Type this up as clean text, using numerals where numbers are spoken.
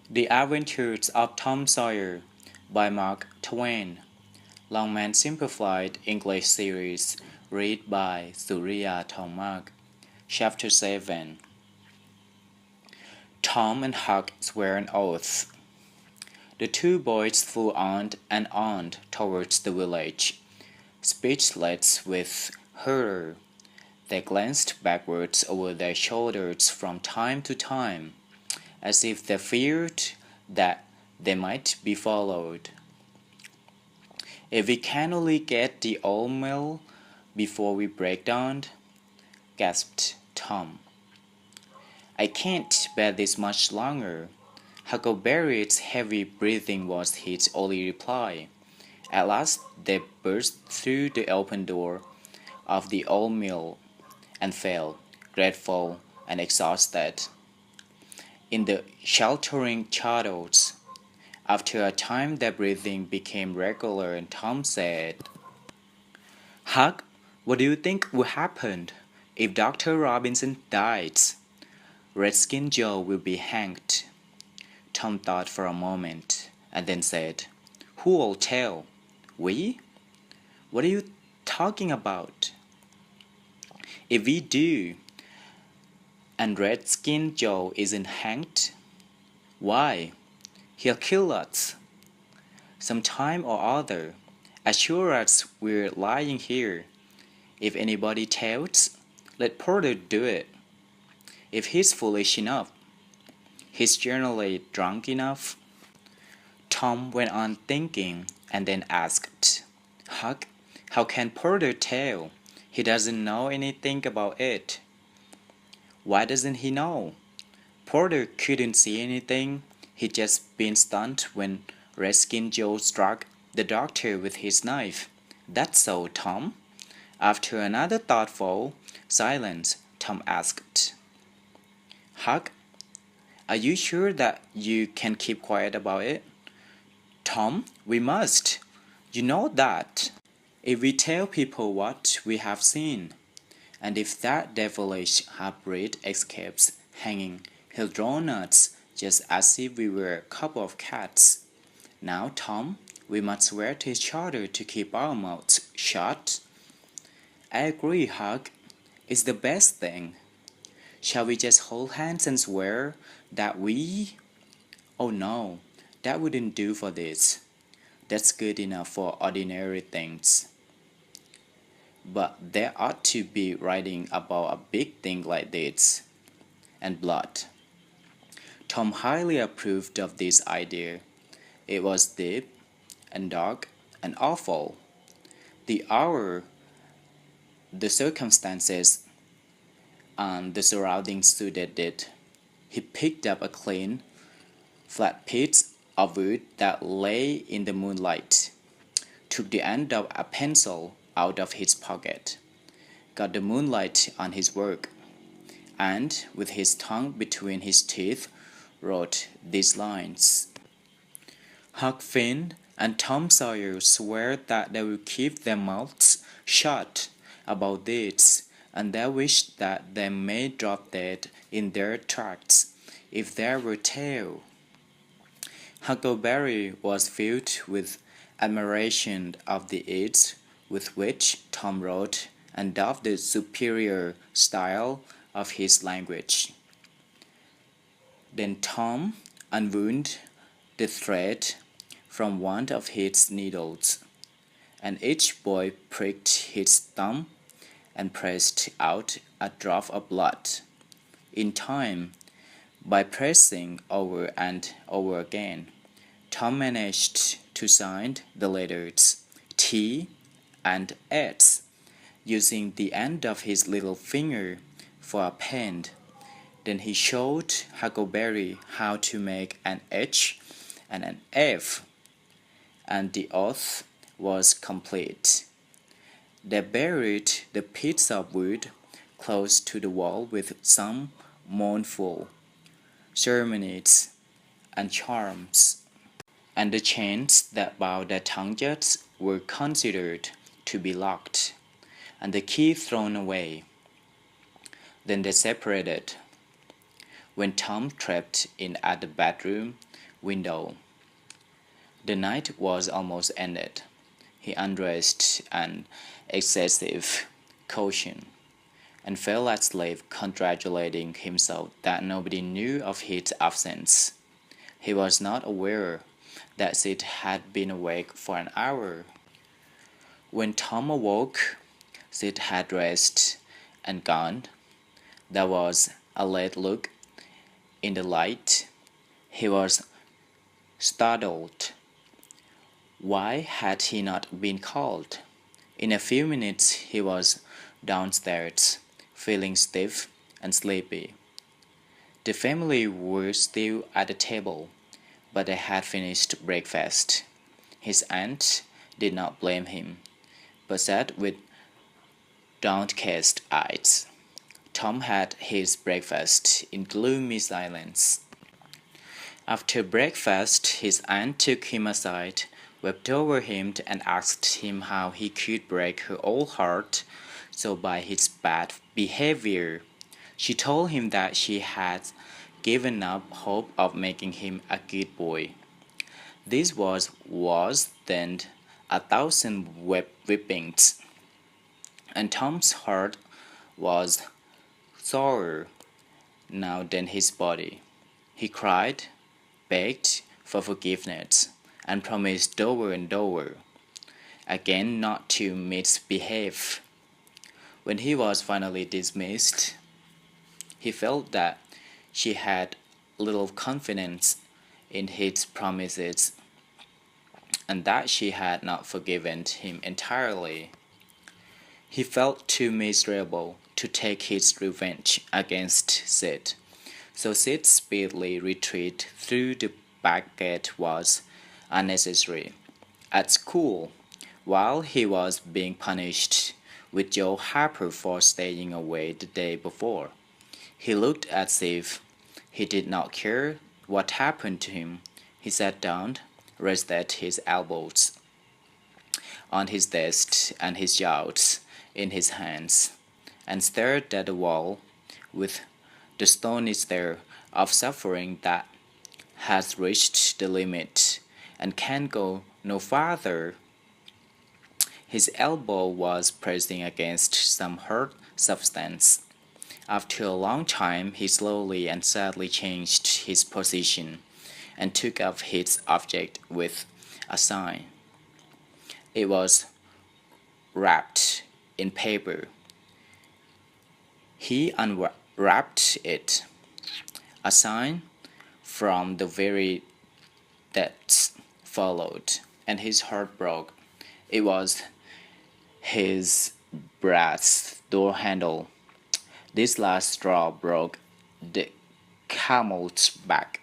The Adventures of Tom Sawyer by Mark Twain. Longman Simplified English Series. Read by Surya Thomark. Chapter 7. Tom and Huck swear an oath. The two boys flew on and on towards the village, speechless with horror. They glanced backwards over their shoulders from time to time, as if they feared that they might be followed. "If we can only get the old mill before we break down," gasped Tom. "I can't bear this much longer." Huckleberry's heavy breathing was his only reply. At last they burst through the open door of the old mill and fell, grateful and exhausted, in the sheltering shadows. After a time their breathing became regular and Tom said, "Huck, what do you think will happen if Dr. Robinson dies?" "Redskin Joe will be hanged." Tom thought for a moment and then said, "Who'll tell? We? What are you talking about?" "If we do, and Redskin Joe isn't hanged, why, he'll kill us some time or other, as sure as we're lying here. If anybody tells, let Porter do it. If he's foolish enough. He's generally drunk enough." Tom went on thinking and then asked, "Huck, how can Porter tell? He doesn't know anything about it." "Why doesn't he know? Porter couldn't see anything. He'd just been stunned when Redskin Joe struck the doctor with his knife. That's so, Tom." After another thoughtful silence, Tom asked, "Huck, are you sure that you can keep quiet about it?" "Tom, we must. You know that. If we tell people what we have seen, and if that devilish half-breed escapes hanging, he'll drown us just as if we were a couple of cats. Now, Tom, we must swear to each other to keep our mouths shut." "I agree, Huck. It's the best thing. Shall we just hold hands and swear that we—" "Oh no, that wouldn't do for this. That's good enough for ordinary things. But there ought to be writing about a big thing like this, and blood." Tom highly approved of this idea. It was deep and dark and awful. The hour, the circumstances, and the surroundings suited it. He picked up a clean, flat piece of wood that lay in the moonlight, took the end of a pencil out of his pocket, got the moonlight on his work, and with his tongue between his teeth wrote these lines: "Huck Finn and Tom Sawyer swear that they will keep their mouths shut about this, and they wish that they may drop dead in their tracks if they were told." Huckleberry was filled with admiration of the ease with which Tom wrote and of the superior style of his language. Then Tom unwound the thread from one of his needles, and each boy pricked his thumb and pressed out a drop of blood. In time, by pressing over and over again, Tom managed to sign the letters T and S, using the end of his little finger for a pen. Then he showed Huckleberry how to make an H and an F, and the oath was complete. They buried the piece of wood close to the wall with some mournful ceremonies and charms, and the chains that bound their tongues were considered to be locked, and the key thrown away. Then they separated. When Tom crept in at the bedroom window. The night was almost ended. He undressed an excessive caution and fell asleep, congratulating himself that nobody knew of his absence. He was not aware that Sid had been awake for an hour. When Tom awoke, Sid had dressed and gone. There was a late look in the light. He was startled. Why had he not been called? In a few minutes he was downstairs, feeling stiff and sleepy. The family were still at the table, but they had finished breakfast. His aunt did not blame him, but sat with downcast eyes. Tom had his breakfast in gloomy silence. After breakfast, his aunt took him aside, wept over him, and asked him how he could break her old heart so by his bad behavior. She told him that she had given up hope of making him a good boy. This was worse than 1,000 whippings, and Tom's heart was sorer now than his body. He cried, begged for forgiveness, and promised over and over again not to misbehave. When he was finally dismissed, he felt that she had little confidence in his promises and that she had not forgiven him entirely. He felt too miserable to take his revenge against Sid, so Sid's speedily retreat through the back gate was unnecessary. At school, while he was being punished with Joe Harper for staying away the day before, he looked as if he did not care what happened to him. He sat down, rested his elbows on his desk and his jaws in his hands, and stared at the wall with the stony stare of suffering that has reached the limit and can go no farther. His elbow was pressing against some hard substance. After a long time, he slowly and sadly changed his position and took up his object with a sign. It was wrapped in paper. He unwrapped it. A sign from the very depths followed, and his heart broke. It was his brass door handle. This last straw broke the camel's back.